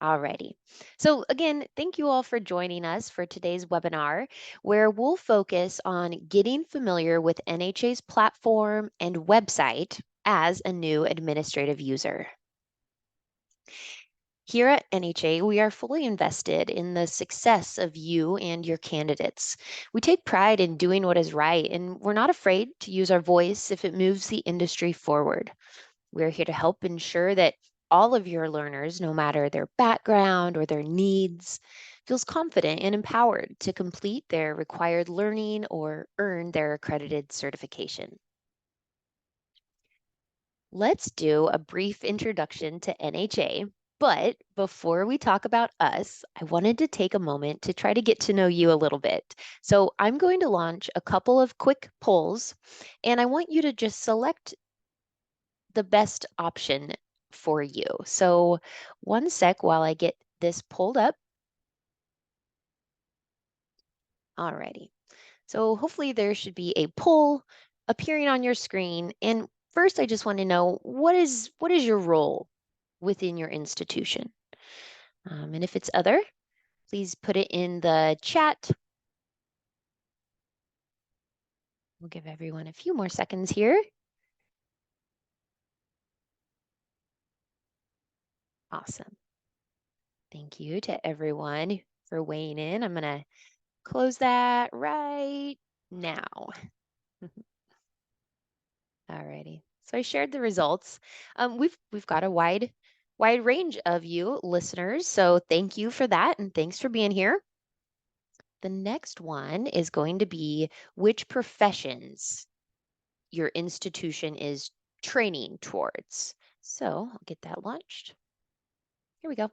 Alrighty. So again, thank you all for joining us for today's webinar, where we'll focus on getting familiar with NHA's platform and website as a new administrative user. Here at NHA, we are fully invested in the success of you and your candidates. We take pride in doing what is right, and we're not afraid to use our voice if it moves the industry forward. We're here to help ensure that all of your learners, no matter their background or their needs, feels confident and empowered to complete their required learning or earn their accredited certification. Let's do a brief introduction to NHA. But before we talk about us, I wanted to take a moment to try to get to know you a little bit. So I'm going to launch a couple of quick polls, and I want you to just select the best option for you. So one sec while I get this pulled up. Alrighty. So hopefully there should be a poll appearing on your screen. And first, I just want to know what is your role within your institution? And if it's other, please put it in the chat. We'll give everyone a few more seconds here. Awesome. Thank you to everyone for weighing in. I'm going to close that right now. Alrighty. So I shared the results. We've got a wide range of you listeners. So thank you for that, and thanks for being here. The next one is going to be which professions your institution is training towards. So I'll get that launched. Here we go.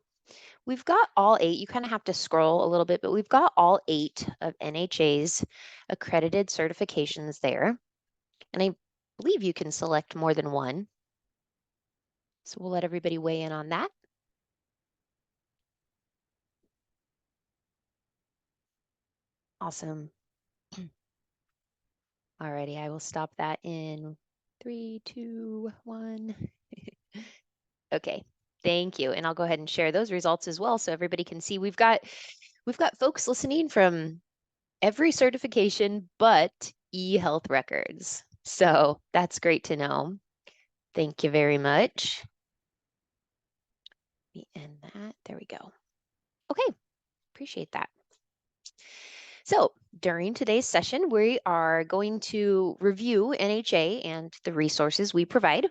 We've got all 8. You kind of have to scroll a little bit, but we've got all 8 of NHA's accredited certifications there. And I believe you can select more than one. So we'll let everybody weigh in on that. Awesome. Alrighty, I will stop that in 3, 2, 1. Okay, thank you. And I'll go ahead and share those results as well so everybody can see. We've got folks listening from every certification but e-health records. So that's great to know. Thank you very much. Let me end that. There we go. Okay, appreciate that. So during today's session, we are going to review NHA and the resources we provide.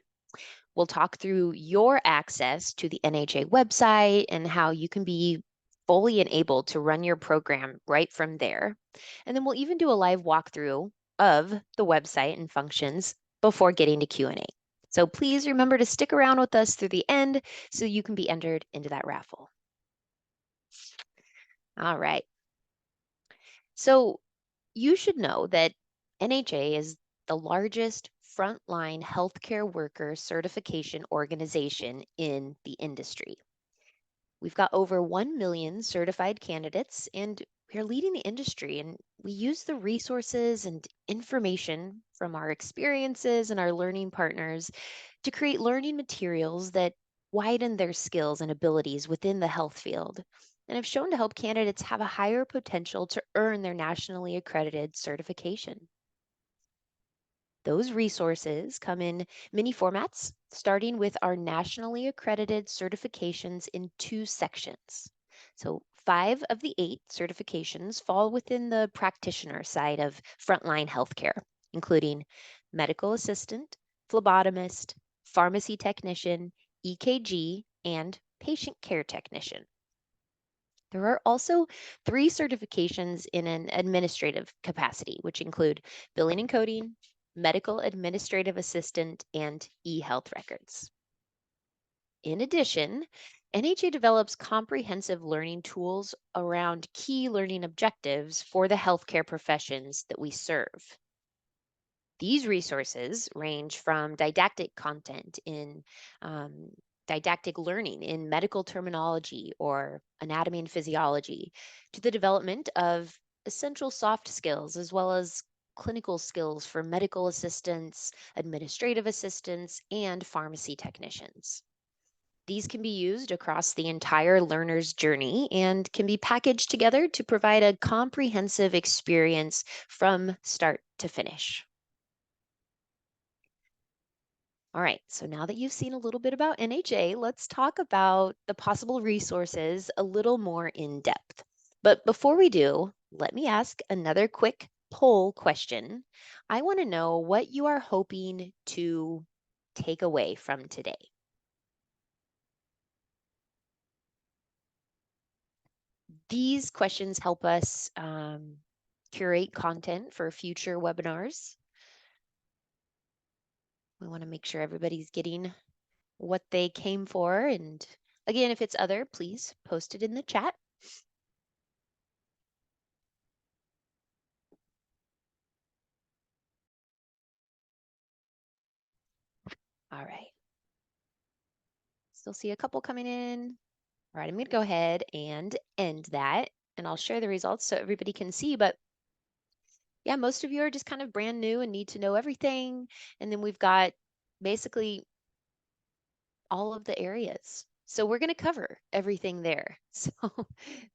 We'll talk through your access to the NHA website and how you can be fully enabled to run your program right from there. And then we'll even do a live walkthrough of the website and functions before getting to Q&A. So please remember to stick around with us through the end so you can be entered into that raffle. All right. So you should know that NHA is the largest frontline healthcare worker certification organization in the industry. We've got over 1 million certified candidates, and we're leading the industry. And we use the resources and information from our experiences and our learning partners to create learning materials that widen their skills and abilities within the health field and have shown to help candidates have a higher potential to earn their nationally accredited certification. Those resources come in many formats, starting with our nationally accredited certifications in 2 sections. So 5 of the 8 certifications fall within the practitioner side of frontline healthcare, including medical assistant, phlebotomist, pharmacy technician, EKG, and patient care technician. There are also 3 certifications in an administrative capacity, which include billing and coding, medical administrative assistant, and e-health records. In addition, NHA develops comprehensive learning tools around key learning objectives for the healthcare professions that we serve. These resources range from didactic content in didactic learning in medical terminology or anatomy and physiology to the development of essential soft skills as well as clinical skills for medical assistants, administrative assistants, and pharmacy technicians. These can be used across the entire learner's journey and can be packaged together to provide a comprehensive experience from start to finish. All right, so now that you've seen a little bit about NHA, let's talk about the possible resources a little more in depth. But before we do, let me ask another quick poll question. I want to know what you are hoping to take away from today. These questions help us curate content for future webinars. We want to make sure everybody's getting what they came for. And again, if it's other, please post it in the chat. All right. Still see a couple coming in. All right, I'm going to go ahead and end that, and I'll share the results so everybody can see. But yeah, most of you are just kind of brand new and need to know everything. And then we've got basically all of the areas. So we're going to cover everything there. So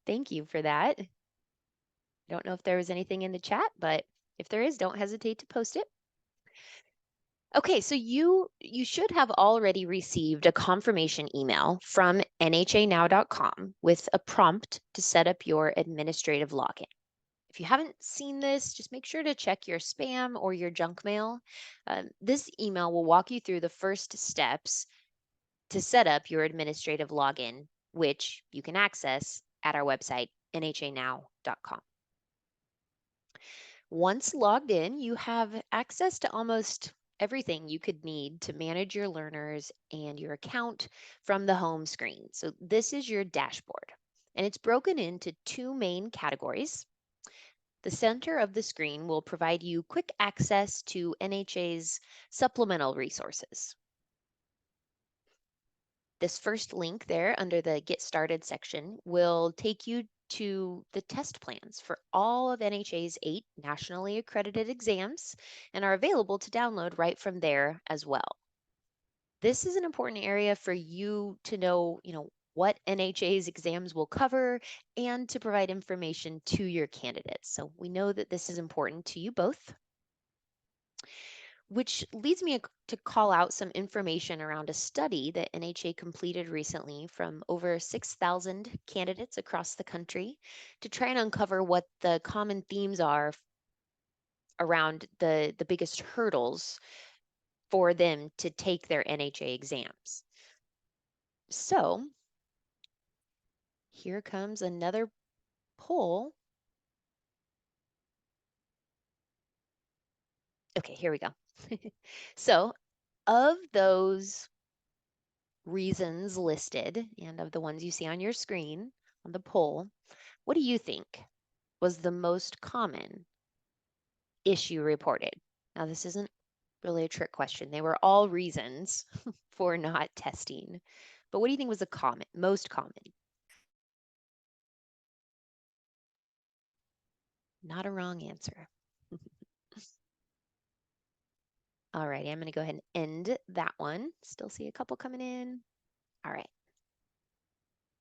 thank you for that. I don't know if there was anything in the chat, but if there is, don't hesitate to post it. Okay, so you should have already received a confirmation email from nhanow.com with a prompt to set up your administrative login. If you haven't seen this, just make sure to check your spam or your junk mail. This email will walk you through the first steps to set up your administrative login, which you can access at our website, nhanow.com. Once logged in, you have access to almost everything you could need to manage your learners and your account from the home screen. So this is your dashboard, and it's broken into two main categories. The center of the screen will provide you quick access to NHA's supplemental resources. This first link there under the Get Started section will take you to the test plans for all of NHA's 8 nationally accredited exams and are available to download right from there as well. This is an important area for you to know, what NHA's exams will cover and to provide information to your candidates. So we know that this is important to you both, which leads me to call out some information around a study that NHA completed recently from over 6,000 candidates across the country to try and uncover what the common themes are around the biggest hurdles for them to take their NHA exams. So here comes another poll. Okay, here we go. So of those reasons listed and of the ones you see on your screen on the poll, what do you think was the most common issue reported? Now, this isn't really a trick question. They were all reasons for not testing. But what do you think was the most common? Not a wrong answer. All righty, I'm going to go ahead and end that one. Still see a couple coming in. All right.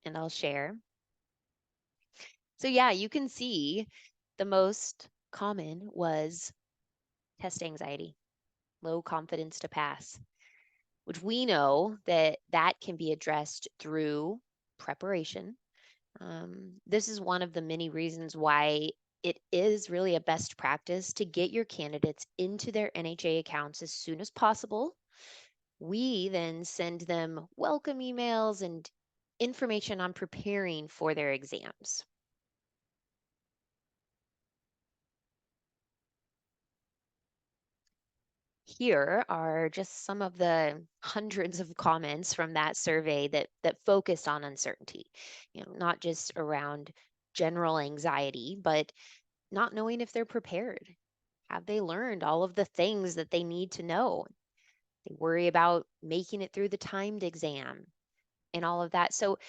And I'll share. So yeah, you can see the most common was test anxiety, low confidence to pass, which we know that can be addressed through preparation. This is one of the many reasons why it is really a best practice to get your candidates into their NHA accounts as soon as possible. We then send them welcome emails and information on preparing for their exams. Here are just some of the hundreds of comments from that survey that focused on uncertainty, not just around general anxiety, but not knowing if they're prepared. Have they learned all of the things that they need to know? They worry about making it through the timed exam and all of that. So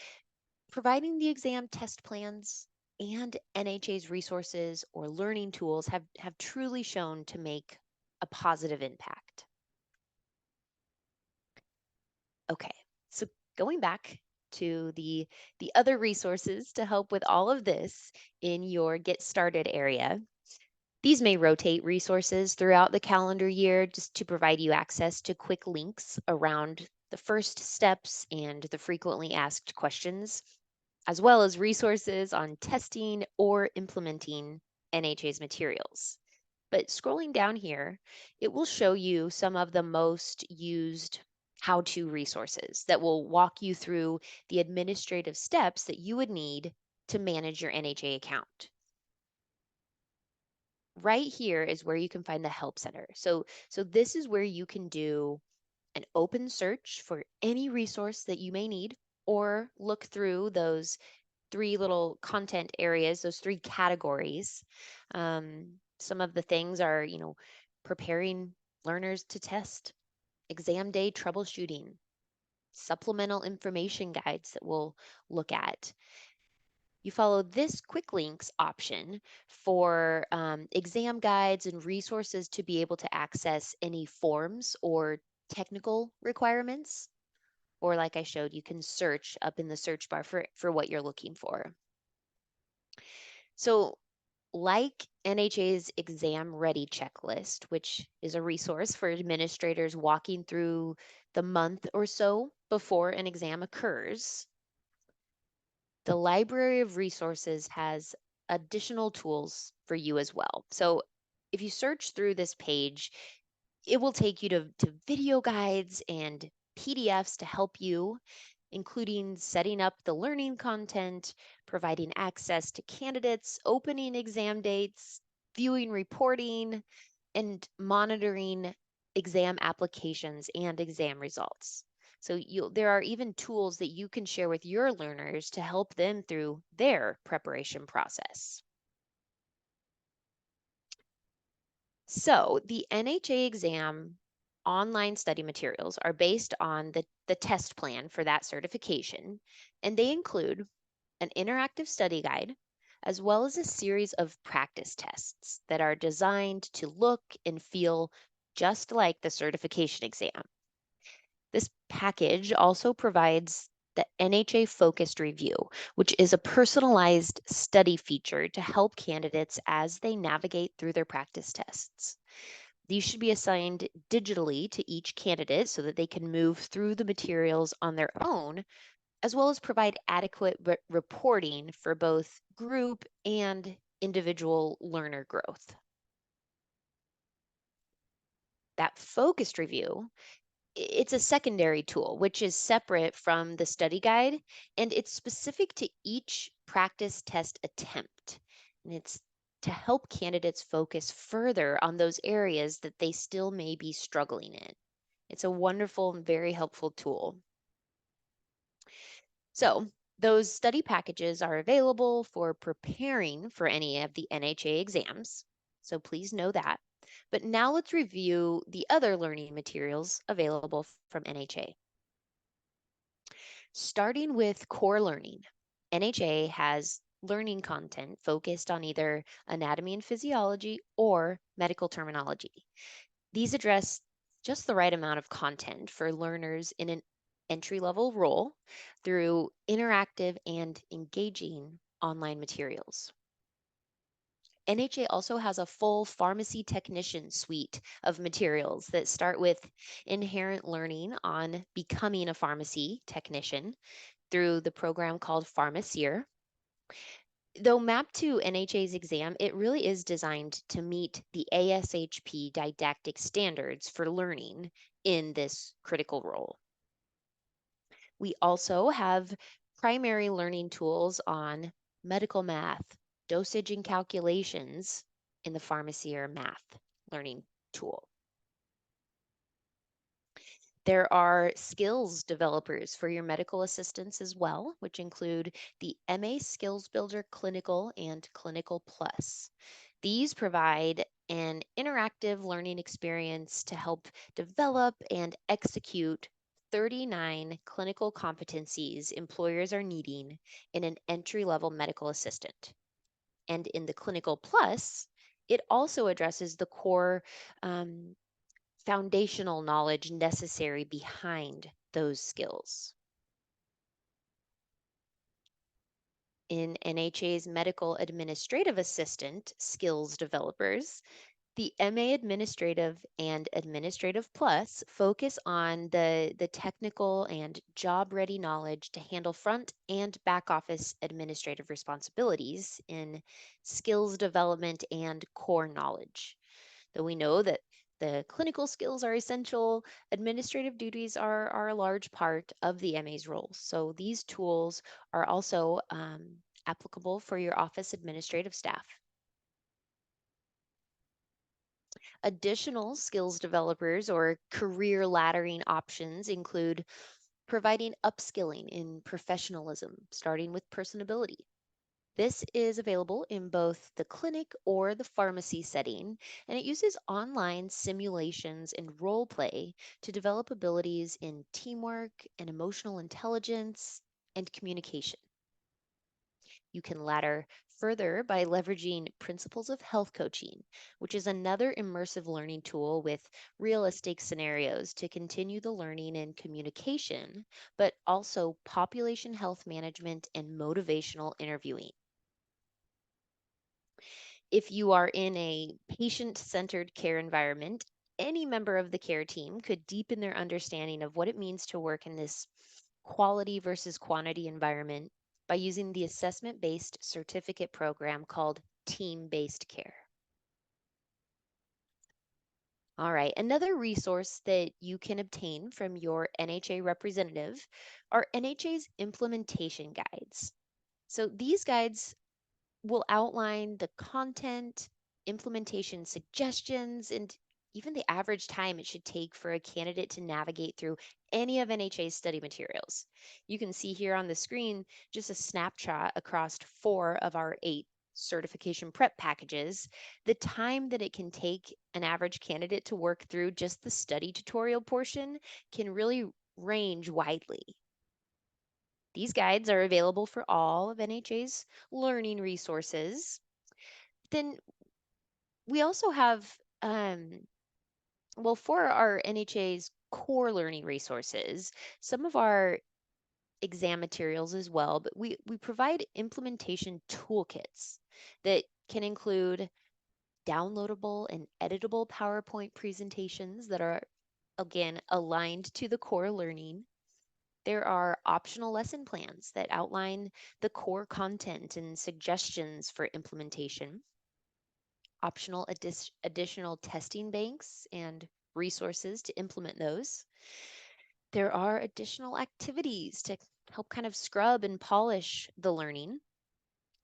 providing the exam test plans and NHA's resources or learning tools have truly shown to make a positive impact. Okay, so Going back to the other resources to help with all of this in your Get Started area, these may rotate resources throughout the calendar year just to provide you access to quick links around the first steps and the frequently asked questions, as well as resources on testing or implementing NHA's materials. But scrolling down here, it will show you some of the most used how to resources that will walk you through the administrative steps that you would need to manage your NHA account. Right here is where you can find the help center. So this is where you can do an open search for any resource that you may need, or look through those three little content areas, those three categories. Some of the things are, preparing learners to test, exam day troubleshooting, supplemental information guides that we'll look at. You follow this quick links option for exam guides and resources to be able to access any forms or technical requirements. Or like I showed, you can search up in the search bar for what you're looking for. So like NHA's Exam Ready Checklist, which is a resource for administrators walking through the month or so before an exam occurs, the Library of Resources has additional tools for you as well. So if you search through this page, it will take you to video guides and PDFs to help you, including setting up the learning content, providing access to candidates, opening exam dates, viewing reporting, and monitoring exam applications and exam results. So there are even tools that you can share with your learners to help them through their preparation process. So the NHA exam online study materials are based on the test plan for that certification, and they include an interactive study guide, as well as a series of practice tests that are designed to look and feel just like the certification exam. This package also provides the NHA focused review, which is a personalized study feature to help candidates as they navigate through their practice tests. These should be assigned digitally to each candidate so that they can move through the materials on their own, as well as provide adequate reporting for both group and individual learner growth. That focused review, it's a secondary tool, which is separate from the study guide, and it's specific to each practice test attempt. And it's to help candidates focus further on those areas that they still may be struggling in. It's a wonderful and very helpful tool. So, those study packages are available for preparing for any of the NHA exams. So, please know that. But now let's review the other learning materials available from NHA. Starting with core learning, NHA has learning content focused on either anatomy and physiology or medical terminology. These address just the right amount of content for learners in an entry level role through interactive and engaging online materials. NHA also has a full pharmacy technician suite of materials that start with inherent learning on becoming a pharmacy technician through the program called Pharmaceer. Though mapped to NHA's exam, it really is designed to meet the ASHP didactic standards for learning in this critical role. We also have primary learning tools on medical math, dosage and calculations in the pharmacy or math learning tool. There are skills developers for your medical assistants as well, which include the MA Skills Builder Clinical and Clinical Plus. These provide an interactive learning experience to help develop and execute 39 clinical competencies employers are needing in an entry level medical assistant. And in the Clinical Plus, it also addresses the core foundational knowledge necessary behind those skills. In NHA's medical administrative assistant skills developers, the MA Administrative and Administrative Plus focus on the technical and job ready knowledge to handle front and back office administrative responsibilities in skills development and core knowledge. Though we know that the clinical skills are essential, administrative duties are a large part of the MA's roles. So these tools are also applicable for your office administrative staff. Additional skills developers or career laddering options include providing upskilling in professionalism, starting with personability. This is available in both the clinic or the pharmacy setting, and it uses online simulations and role play to develop abilities in teamwork and emotional intelligence and communication. You can ladder further by leveraging principles of health coaching, which is another immersive learning tool with realistic scenarios to continue the learning and communication, but also population health management and motivational interviewing. If you are in a patient centered care environment, any member of the care team could deepen their understanding of what it means to work in this quality versus quantity environment by using the assessment based certificate program called team based care. All right, another resource that you can obtain from your NHA representative are NHA's implementation guides. So these guides will outline the content, implementation suggestions, and even the average time it should take for a candidate to navigate through any of NHA's study materials. You can see here on the screen just a snapshot across 4 of our 8 certification prep packages, the time that it can take an average candidate to work through just the study tutorial portion can really range widely. These guides are available for all of NHA's learning resources. Then we also have, well, for our NHA's core learning resources, some of our exam materials as well, but we provide implementation toolkits that can include downloadable and editable PowerPoint presentations that are, again, aligned to the core learning. There are optional lesson plans that outline the core content and suggestions for implementation, optional additional testing banks and resources to implement those. There are additional activities to help kind of scrub and polish the learning.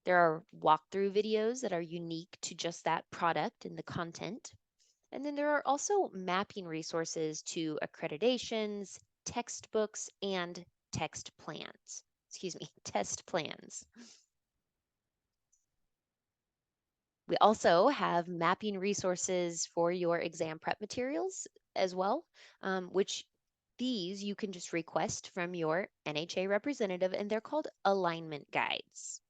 There are walkthrough videos that are unique to just that product and the content. And then there are also mapping resources to accreditations, textbooks, and text plans. Excuse me, test plans. We also have mapping resources for your exam prep materials as well, which these you can just request from your NHA representative, and they're called alignment guides.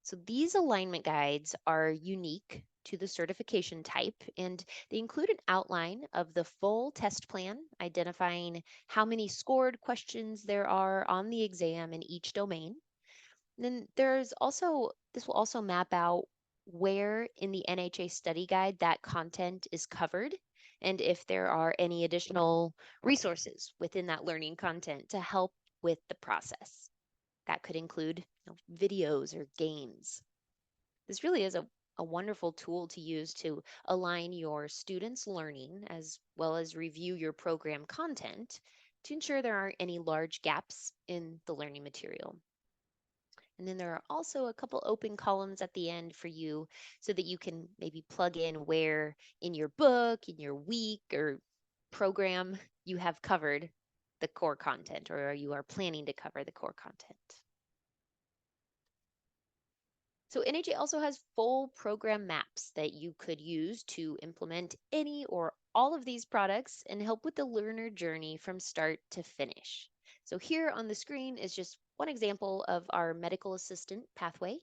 So these alignment guides are unique to the certification type, and they include an outline of the full test plan, identifying how many scored questions there are on the exam in each domain. And then this will also map out where in the NHA study guide that content is covered, and if there are any additional resources within that learning content to help with the process. That could include videos or games. This really is a wonderful tool to use to align your students' learning as well as review your program content to ensure there aren't any large gaps in the learning material. And then there are also a couple open columns at the end for you so that you can maybe plug in where in your book, in your week or program you have covered the core content or you are planning to cover the core content. So NHA also has full program maps that you could use to implement any or all of these products and help with the learner journey from start to finish. So here on the screen is just one example of our medical assistant pathway,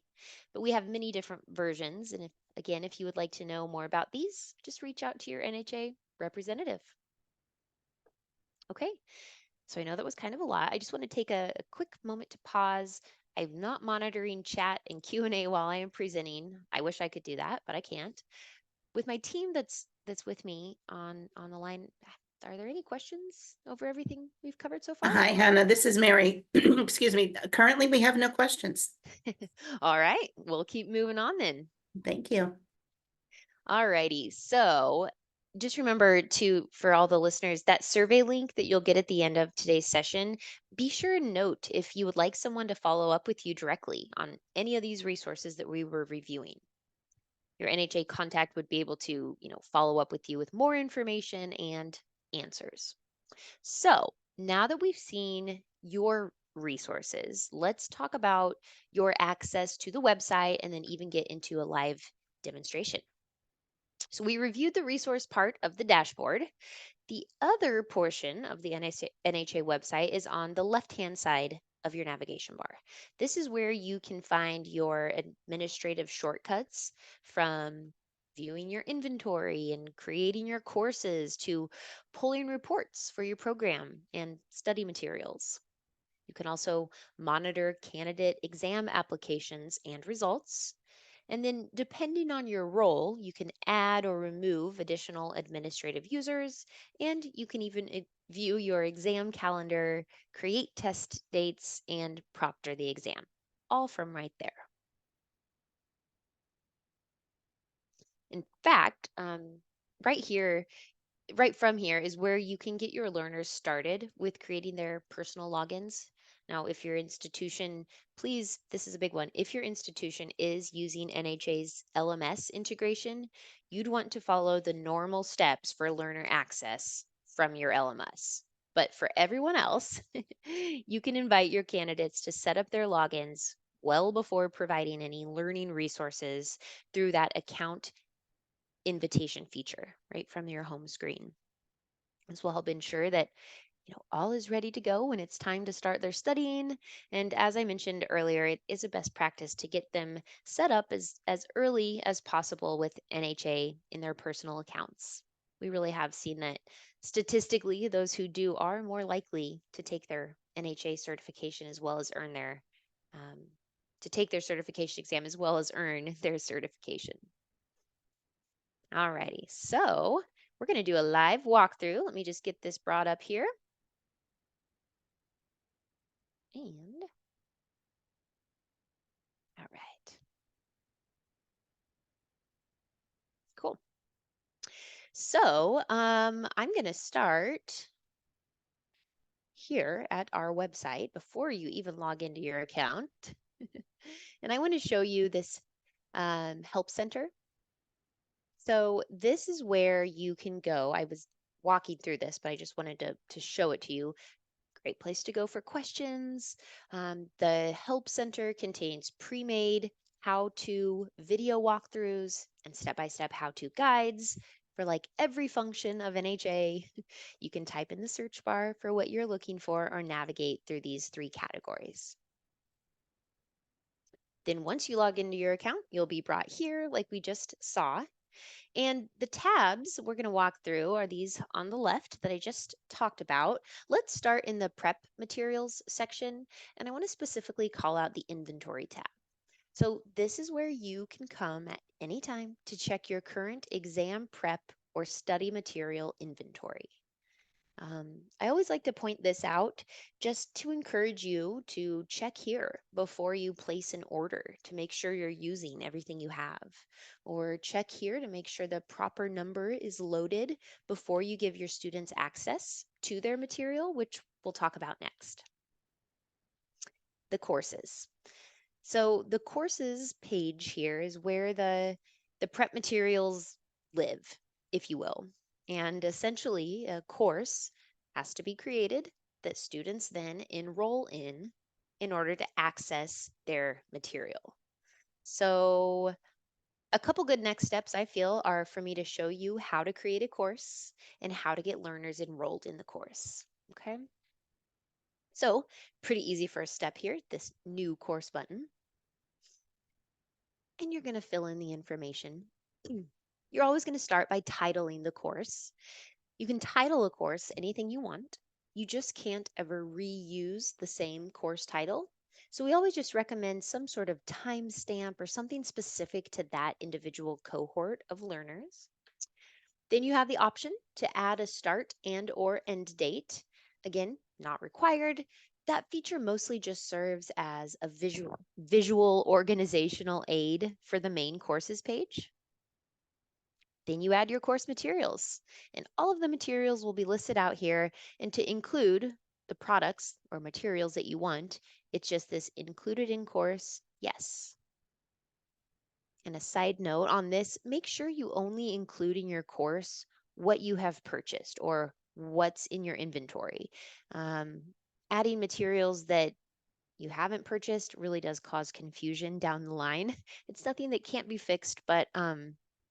but we have many different versions. And if you would like to know more about these, just reach out to your NHA representative. Okay, so I know that was kind of a lot. I just want to take a quick moment to pause, I'm not monitoring chat and Q&A while I am presenting. I wish I could do that, but I can't. With my team that's with me on the line, are there any questions over everything we've covered so far? Hi, Hannah. This is Mary. Excuse me. Currently, we have no questions. All right, we'll keep moving on then. Thank you. All righty. So just remember to, for all the listeners, that survey link that you'll get at the end of today's session, be sure and note if you would like someone to follow up with you directly on any of these resources that we were reviewing. Your NHA contact would be able to, follow up with you with more information and answers. So now that we've seen your resources, let's talk about your access to the website and then even get into a live demonstration. So we reviewed the resource part of the dashboard. The other portion of the NHA website is on the left-hand side of your navigation bar. This is where you can find your administrative shortcuts, from viewing your inventory and creating your courses to pulling reports for your program and study materials. You can also monitor candidate exam applications and results. And then, depending on your role, you can add or remove additional administrative users, and you can even view your exam calendar, create test dates, and proctor the exam, all from right there. In fact, right here, right from here is where you can get your learners started with creating their personal logins. Now, if your institution, please, this is a big one. If your institution is using NHA's LMS integration, you'd want to follow the normal steps for learner access from your LMS. But for everyone else, you can invite your candidates to set up their logins well before providing any learning resources through that account invitation feature right from your home screen. This will help ensure that all is ready to go when it's time to start their studying. And as I mentioned earlier, it is a best practice to get them set up as early as possible with NHA in their personal accounts. We really have seen that statistically, those who do are more likely to take their NHA certification as well as earn their um, to take their certification exam as well as earn their certification. Alrighty, so we're going to do a live walkthrough. Let me just get this brought up here. And all right, cool. So I'm going to start here at our website before you even log into your account. And I want to show you this help center. So this is where you can go. I was walking through this, but I just wanted to show it to you. Great place to go for questions. The Help Center contains pre-made how-to video walkthroughs and step-by-step how-to guides for like every function of NHA. You can type in the search bar for what you're looking for or navigate through these three categories. Then once you log into your account, you'll be brought here like we just saw. And the tabs we're going to walk through are these on the left that I just talked about. Let's start in the prep materials section, and I want to specifically call out the inventory tab. So this is where you can come at any time to check your current exam prep or study material inventory. I always like to point this out just to encourage you to check here before you place an order to make sure you're using everything you have, or check here to make sure the proper number is loaded before you give your students access to their material, which we'll talk about next. The courses. So the courses page here is where the prep materials live, if you will. And essentially, a course has to be created that students then enroll in order to access their material. So a couple good next steps I feel are for me to show you how to create a course and how to get learners enrolled in the course. Okay. So pretty easy first step here, this new course button. And you're going to fill in the information. You're always going to start by titling the course. You can title a course anything you want. You just can't ever reuse the same course title. So we always just recommend some sort of timestamp or something specific to that individual cohort of learners. Then you have the option to add a start and or end date. Again, not required. That feature mostly just serves as a visual organizational aid for the main courses page. Then you add your course materials, and all of the materials will be listed out here. And to include the products or materials that you want, it's just this included in course, yes. And a side note on this, make sure you only include in your course what you have purchased or what's in your inventory. Um, Adding materials that you haven't purchased really does cause confusion down the line. It's nothing that can't be fixed, but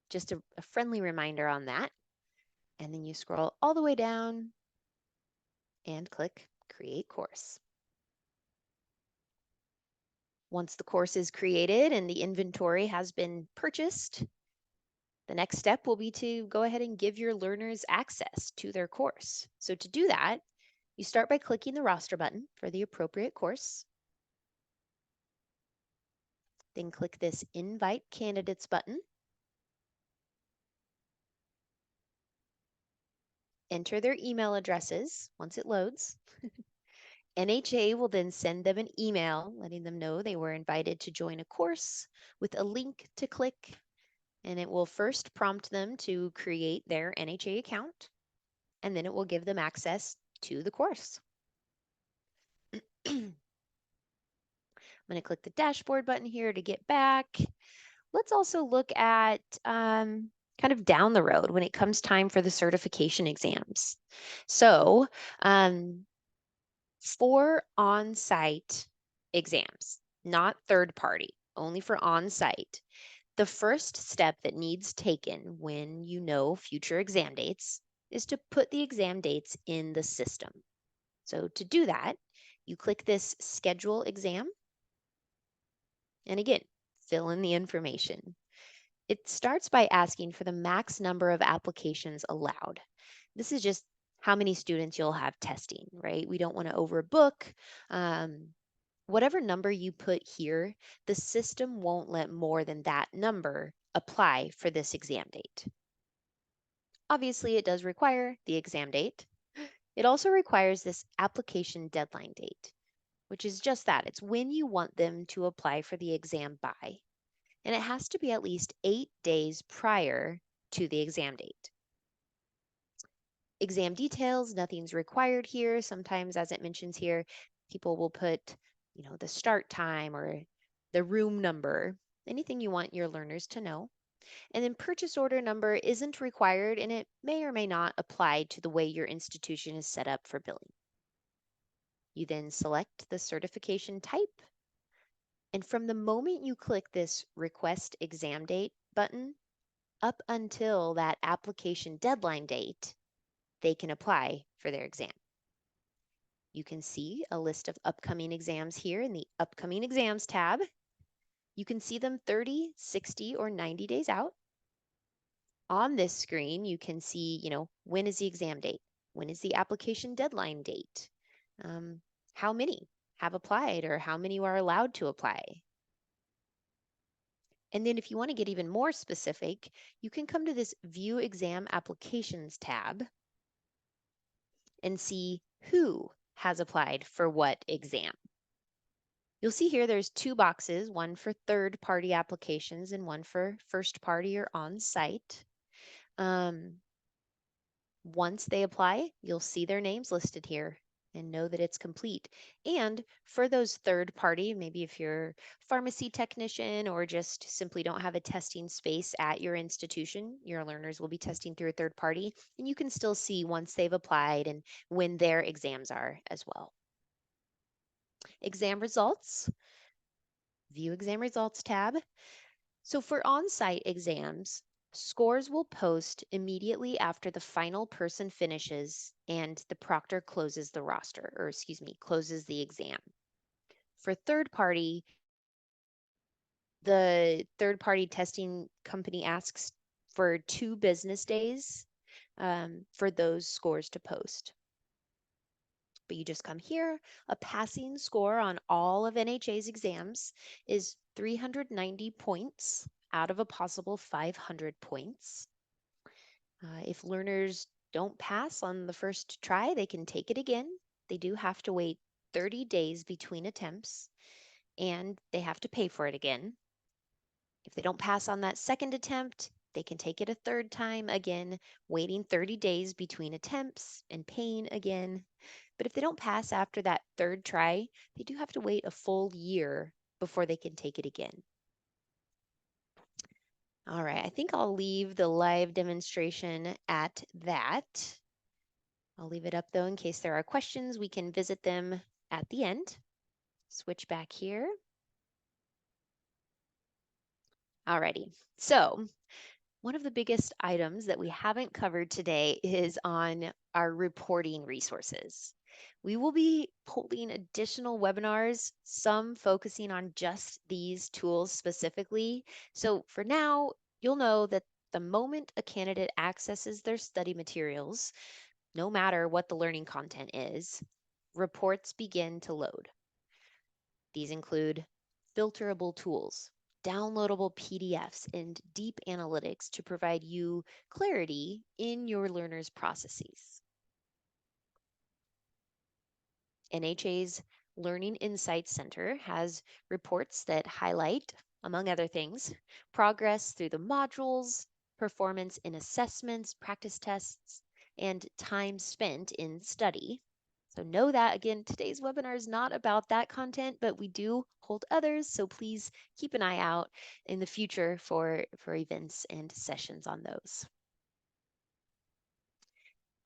just a friendly reminder on that. And then you scroll all the way down and click Create Course. Once the course is created and the inventory has been purchased, the next step will be to go ahead and give your learners access to their course. So to do that, you start by clicking the roster button for the appropriate course. Then click this Invite Candidates button. Enter their email addresses once it loads. NHA will then send them an email letting them know they were invited to join a course with a link to click, and it will first prompt them to create their NHA account, and then it will give them access to the course. I'm going to click the dashboard button here to get back. Let's also look at kind of down the road when it comes time for the certification exams. So for on-site exams, not third party, only for on-site, the first step that needs taken when you know future exam dates is to put the exam dates in the system. So to do that, you click this Schedule Exam, and again, fill in the information. It starts by asking for the max number of applications allowed. This is just how many students you'll have testing, right? We don't want to overbook. Whatever number you put here, the system won't let more than that number apply for this exam date. Obviously, it does require the exam date. It also requires this application deadline date, which is just that. It's when you want them to apply for the exam by. And it has to be at least 8 days prior to the exam date. Exam details, nothing's required here. Sometimes, as it mentions here, people will put, the start time or the room number, anything you want your learners to know. And then purchase order number isn't required, and it may or may not apply to the way your institution is set up for billing. You then select the certification type. And from the moment you click this Request Exam Date button, up until that application deadline date, they can apply for their exam. You can see a list of upcoming exams here in the Upcoming Exams tab. You can see them 30, 60, or 90 days out. On this screen, you can see, when is the exam date? When is the application deadline date? How many have applied or how many are allowed to apply? And then if you want to get even more specific, you can come to this View Exam Applications tab and see who has applied for what exam. You'll see here there's 2 boxes, one for third-party applications and one for first-party or on-site. Once they apply, you'll see their names listed here and know that it's complete. And for those third party, maybe if you're pharmacy technician or just simply don't have a testing space at your institution, your learners will be testing through a third party, and you can still see once they've applied and when their exams are as well. Exam results, View Exam Results tab. So for on-site exams, scores will post immediately after the final person finishes and the proctor closes the roster, or excuse me, closes the exam. For third party, the third party testing company asks for 2 business days for those scores to post. but you just come here. A passing score on all of NHA's exams is 390 points out of a possible 500 points. If learners don't pass on the first try, they can take it again. They do have to wait 30 days between attempts, and they have to pay for it again. If they don't pass on that second attempt, they can take it a third time, again, waiting 30 days between attempts and paying again. But if they don't pass after that third try, they do have to wait a full year before they can take it again. All right, I think I'll leave the live demonstration at that. I'll leave it up though in case there are questions. We can visit them at the end. Switch back here. Alrighty, so one of the biggest items that we haven't covered today is on our reporting resources. We will be holding additional webinars, some focusing on just these tools specifically. So for now, you'll know that the moment a candidate accesses their study materials, no matter what the learning content is, reports begin to load. These include filterable tools, downloadable PDFs, and deep analytics to provide you clarity in your learners' processes. NHA's Learning Insights Center has reports that highlight, among other things, progress through the modules, performance in assessments, practice tests, and time spent in study. So know that, again, today's webinar is not about that content, but we do hold others, so please keep an eye out in the future for events and sessions on those.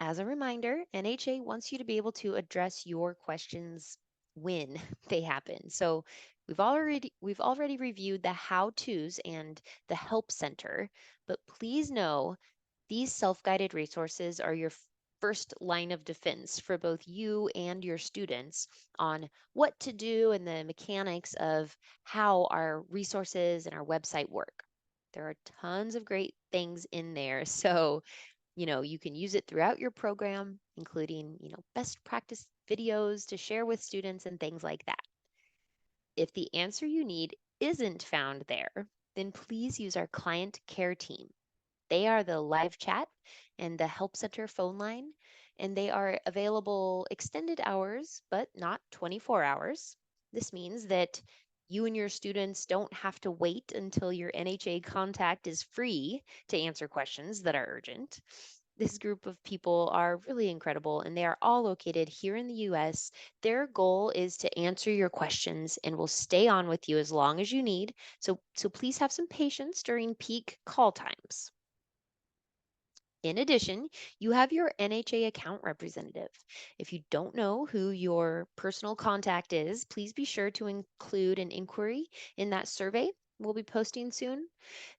As a reminder, NHA wants you to be able to address your questions when they happen. So we've already reviewed the how-tos and the help center, but please know these self-guided resources are your first line of defense for both you and your students on what to do and the mechanics of how our resources and our website work. There are tons of great things in there. So you can use it throughout your program, including, best practice videos to share with students and things like that. If the answer you need isn't found there, then please use our client care team. They are the live chat and the help center phone line, and they are available extended hours, but not 24 hours. This means that you and your students don't have to wait until your NHA contact is free to answer questions that are urgent. This group of people are really incredible, and they are all located here in the US. Their goal is to answer your questions and will stay on with you as long as you need. So please have some patience during peak call times. In addition, you have your NHA account representative. If you don't know who your personal contact is, please be sure to include an inquiry in that survey we'll be posting soon.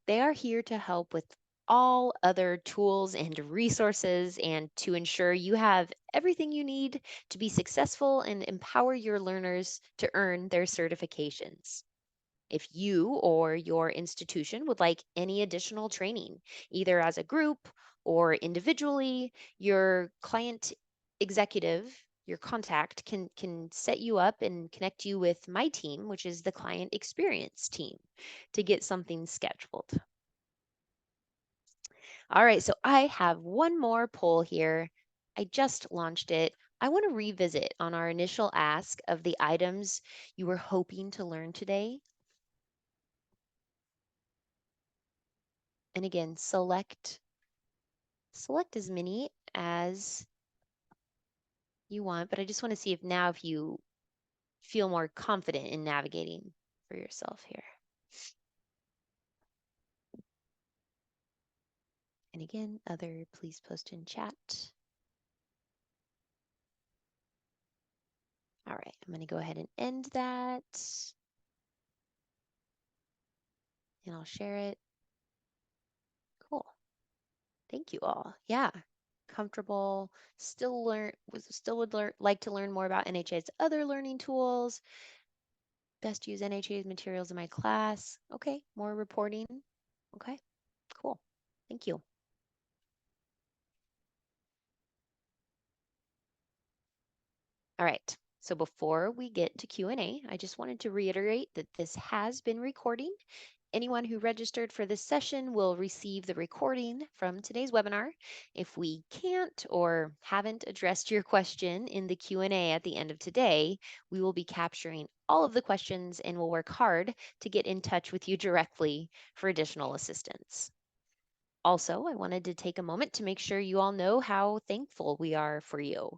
They are here to help with all other tools and resources and to ensure you have everything you need to be successful and empower your learners to earn their certifications. If you or your institution would like any additional training, either as a group or individually, your client executive, your contact can set you up and connect you with my team, which is the client experience team, to get something scheduled. All right, so I have one more poll here. I just launched it. I want to revisit on our initial ask of the items you were hoping to learn today. And again, select as many as you want, but I just want to see if you feel more confident in navigating for yourself here. And again, other, please post in chat. All right, I'm going to go ahead and end that. And I'll share it. Cool. Thank you all. Yeah. Comfortable, still would like to learn more about NHA's other learning tools. Best use NHA's materials in my class. Okay, more reporting. Okay, cool. Thank you. All right. So before we get to Q&A, I just wanted to reiterate that this has been recording. Anyone who registered for this session will receive the recording from today's webinar. If we can't or haven't addressed your question in the Q&A at the end of today, we will be capturing all of the questions and will work hard to get in touch with you directly for additional assistance. Also, I wanted to take a moment to make sure you all know how thankful we are for you.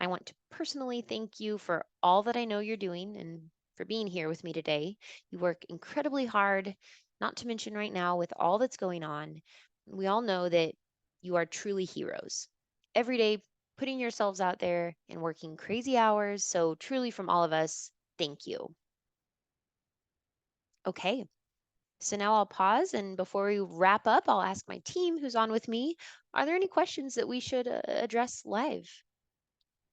I want to personally thank you for all that I know you're doing and for being here with me today. You work incredibly hard, not to mention right now with all that's going on. We all know that you are truly heroes. Every day, putting yourselves out there and working crazy hours. So, truly, from all of us, thank you. Okay, so now I'll pause, and before we wrap up, I'll ask my team who's on with me, are there any questions that we should address live?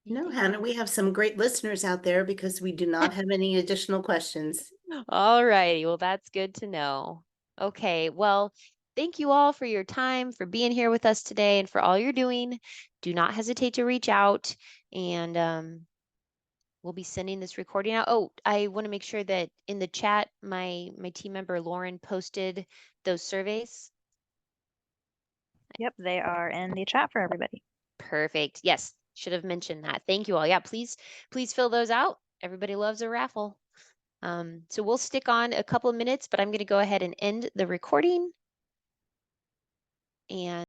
No, Anything? Hannah, we have some great listeners out there because we do not have any additional questions. All righty, well, that's good to know. Okay, well, thank you all for your time, for being here with us today, and for all you're doing. Do not hesitate to reach out, and we'll be sending this recording out. Oh, I want to make sure that in the chat, my team member Lauren posted those surveys. Yep, they are in the chat for everybody. Perfect. Yes, should have mentioned that. Thank you all. Yeah, please fill those out. Everybody loves a raffle. So we'll stick on a couple of minutes, but I'm going to go ahead and end the recording. And